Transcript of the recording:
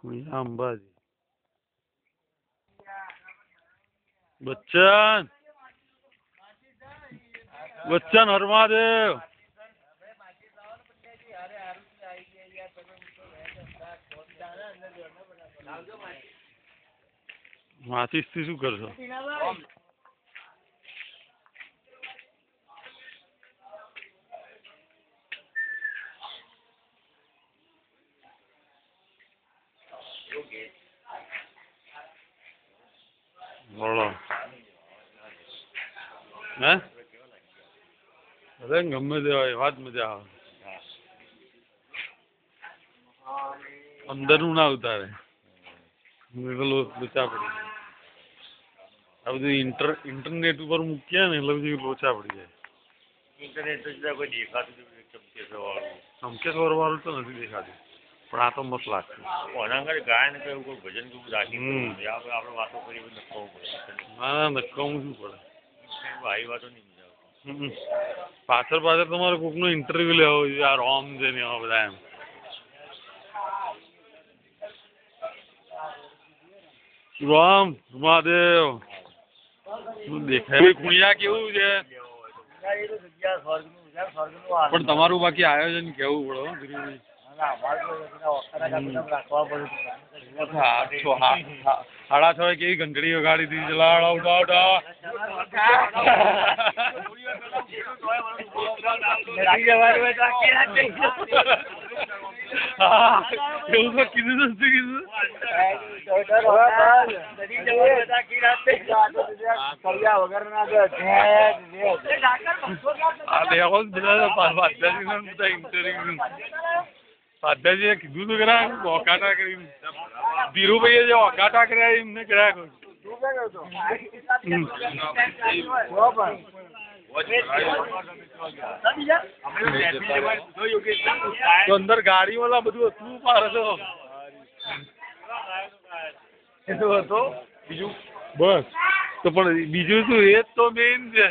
અંબાજી બચ્ચન બચ્ચન હરમાદેવ માચીસ થી શું કરશો? બોલો હે અરે ગમે તે હોય વાત મજા આવે. અંદર નું ના ઉતારે લોચા પડી જાય. આ બધું ઇન્ટરનેટ ઉપર મૂક્યા ને એટલે બધું લોચા પડી જાય. ઇન્ટરનેટ તો કોઈ દેખાતું ચમકેશ્વર વાળું તો નથી દેખાતું પણ આ તો મસ્ત લાગશે. ઓનાંગર ગાયન કે કોઈ ભજન જેવું રાખી આપણે વાતો કરી નખવું પડે. ના નખવું શું પડે આવી વાતો નહીં મજા આવતી. પાછળ તમારે કોકનો ઇન્ટરવ્યુ લેવો જોઈએ. આ રોમ છે ને એવા બધા એમ રામ મહાદેવ દેખાય કુણિયા કેવું છે પણ તમારું બાકી આયોજન કેવું પડે સાડા 6 કેવી ઘંટડી વગાડી હતી ચલા એવું તો કીધું તો કીધું પાધાજી કીધું તો ખરા ઓકાટા કરીને ધીરુભાઈએ જે ઓકાટા કર્યા એમને કર્યા તો અંદર ગાડી વાળા બધું હતું પારે તો હતો બીજું બસ તો પણ બીજું શું એ જ તો મેઇન છે.